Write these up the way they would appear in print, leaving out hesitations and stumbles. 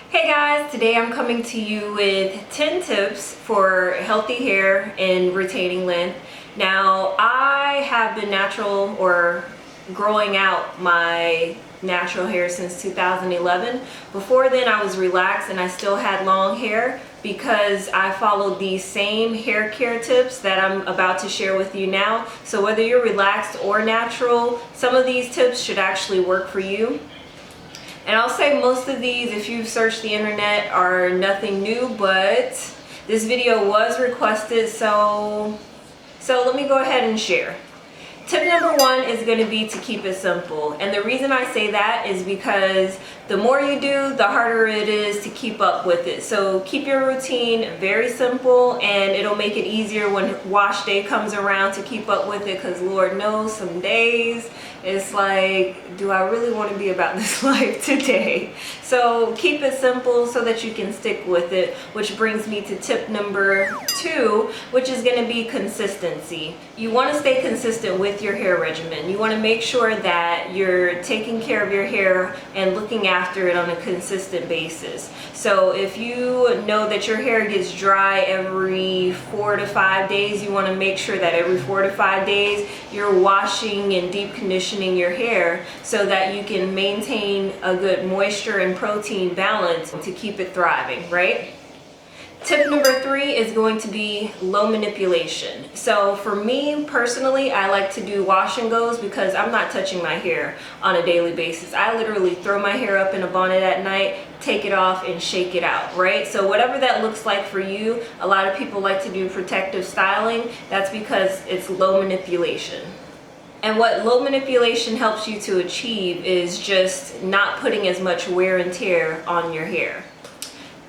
Hey guys, today I'm coming to you with 10 tips for healthy hair and retaining length. Now, I have been natural or growing out my natural hair since 2011. Before then, I was relaxed and I still had long hair because I followed these same hair care tips that I'm about to share with you now. So whether you're relaxed or natural, some of these tips should actually work for you. And I'll say most of these, if you've searched the internet, are nothing new, but this video was requested, so let me go ahead and share. Tip number one is going to be to keep it simple. And the reason I say that is because the more you do, the harder it is to keep up with it. So keep your routine very simple and it'll make it easier when wash day comes around to keep up with it, because Lord knows some days it's like, do I really want to be about this life today? So keep it simple so that you can stick with it, which brings me to tip number two, which is going to be consistency. You want to stay consistent with your hair regimen. You want to make sure that you're taking care of your hair and looking after it on a consistent basis. So if you know that your hair gets dry every 4 to 5 days, you want to make sure that every 4 to 5 days you're washing and deep conditioning your hair so that you can maintain a good moisture and protein balance to keep it thriving, right? Tip number three is going to be low manipulation. So for me personally, I like to do wash and goes because I'm not touching my hair on a daily basis. I literally throw my hair up in a bonnet at night, take it off and shake it out, right? So whatever that looks like for you, a lot of people like to do protective styling. That's because it's low manipulation. And what low manipulation helps you to achieve is just not putting as much wear and tear on your hair.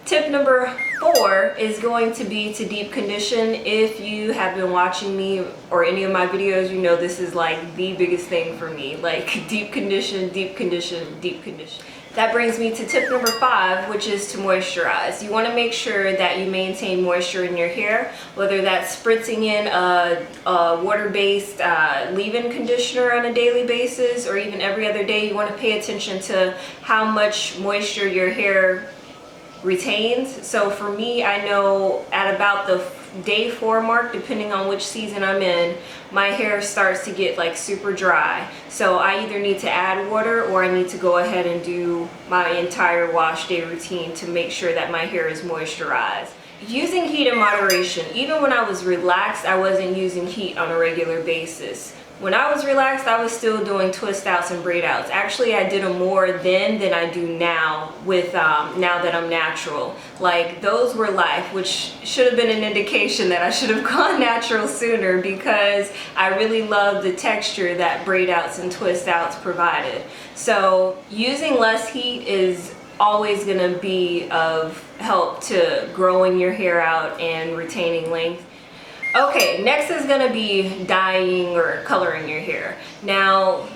Tip number four is going to be to deep condition. If you have been watching me or any of my videos, you know this is like the biggest thing for me, like deep condition, deep condition, deep condition. That brings me to tip number five, which is to moisturize. You want to make sure that you maintain moisture in your hair, whether that's spritzing in a water-based leave-in conditioner on a daily basis or even every other day. You want to pay attention to how much moisture your hair retains. So for me, I know at about the day 4 mark, depending on which season I'm in, my hair starts to get like super dry. So I either need to add water or I need to go ahead and do my entire wash day routine to make sure that my hair is moisturized. Using heat in moderation. Even when I was relaxed, I wasn't using heat on a regular basis. When I was relaxed, I was still doing twist outs and braid outs. Actually, I did them more then than I do now with now that I'm natural. Like, those were life, which should have been an indication that I should have gone natural sooner, because I really love the texture that braid outs and twist outs provided. So using less heat is always going to be of help to growing your hair out and retaining length. Okay, next is going to be dyeing or coloring your hair. Now,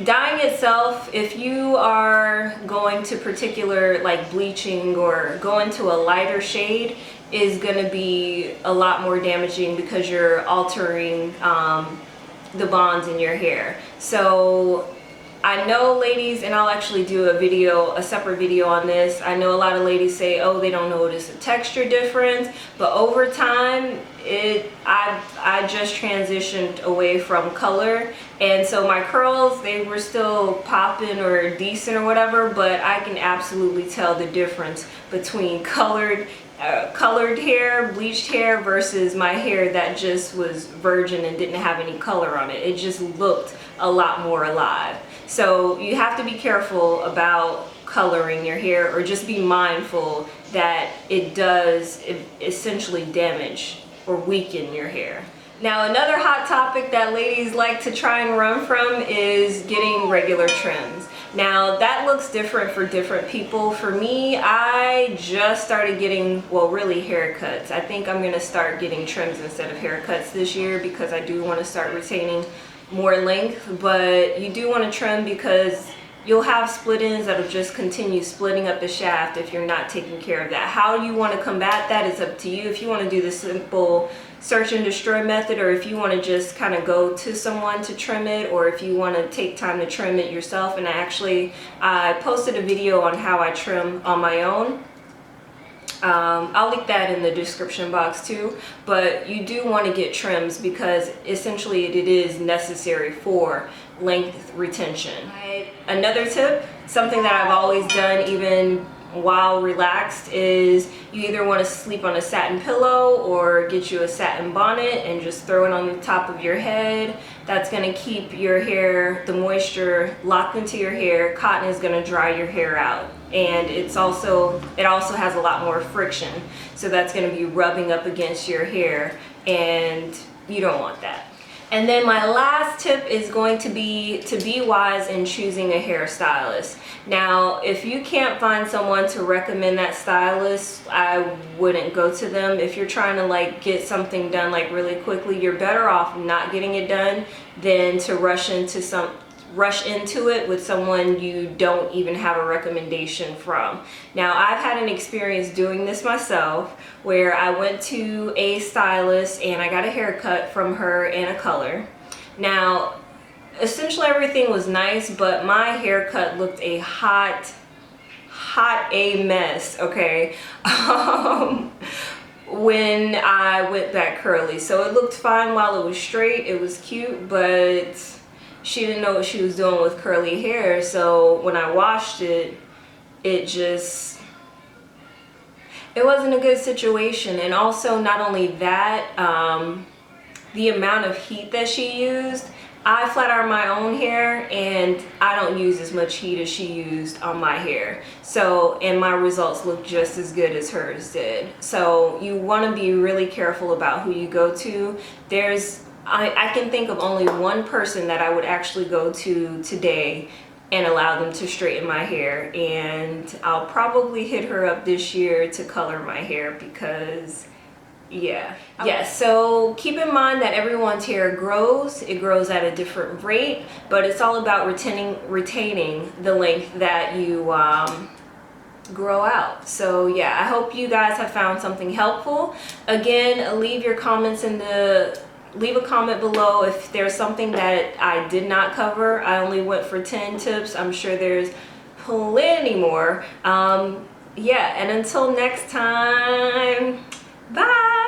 dyeing itself, if you are going to particular like bleaching or going to a lighter shade, is going to be a lot more damaging because you're altering the bonds in your hair. So I know ladies, and I'll actually do a separate video on this. I know a lot of ladies say, oh, they don't notice a texture difference, but over time, I just transitioned away from color, and so my curls, they were still popping or decent or whatever, but I can absolutely tell the difference between colored hair, bleached hair versus my hair that just was virgin and didn't have any color on it. It just looked a lot more alive. So you have to be careful about coloring your hair, or just be mindful that it does essentially damage or weaken your hair. Now, another hot topic that ladies like to try and run from is getting regular trims. Now, that looks different for different people. For me, I just started getting, well, really haircuts. I think I'm going to start getting trims instead of haircuts this year because I do want to start retaining more length, but you do want to trim because you'll have split ends that'll just continue splitting up the shaft if you're not taking care of that. How you want to combat that is up to you. If you want to do the simple search and destroy method, or if you want to just kind of go to someone to trim it, or if you want to take time to trim it yourself. And I posted a video on how I trim on my own. I'll link that in the description box too, but you do want to get trims because essentially it is necessary for length retention. Another tip, something that I've always done even while relaxed, is you either want to sleep on a satin pillow or get you a satin bonnet and just throw it on the top of your head. That's going to keep your hair, the moisture locked into your hair. Cotton is going to dry your hair out, and it also has a lot more friction, so that's going to be rubbing up against your hair, and you don't want that. And then my last tip is going to be wise in choosing a hairstylist. Now, if you can't find someone to recommend that stylist, I wouldn't go to them. If you're trying to like get something done like really quickly, you're better off not getting it done than to rush into it with someone you don't even have a recommendation from. Now, I've had an experience doing this myself where I went to a stylist and I got a haircut from her and a color. Now, essentially everything was nice, but my haircut looked a hot mess, okay? When I went back curly. So it looked fine while it was straight, it was cute, but she didn't know what she was doing with curly hair. So when I washed it, it wasn't a good situation. And also, not only that, the amount of heat that she used, I flat iron my own hair and I don't use as much heat as she used on my hair. So, and my results look just as good as hers did. So you want to be really careful about who you go to. I can think of only one person that I would actually go to today and allow them to straighten my hair, and I'll probably hit her up this year to color my hair because yeah. So keep in mind that everyone's hair grows. It grows at a different rate, but it's all about retaining the length that you grow out. So yeah, I hope you guys have found something helpful. Again, leave a comment below if there's something that I did not cover. I only went for 10 tips. I'm sure there's plenty more. Yeah, and until next time, bye.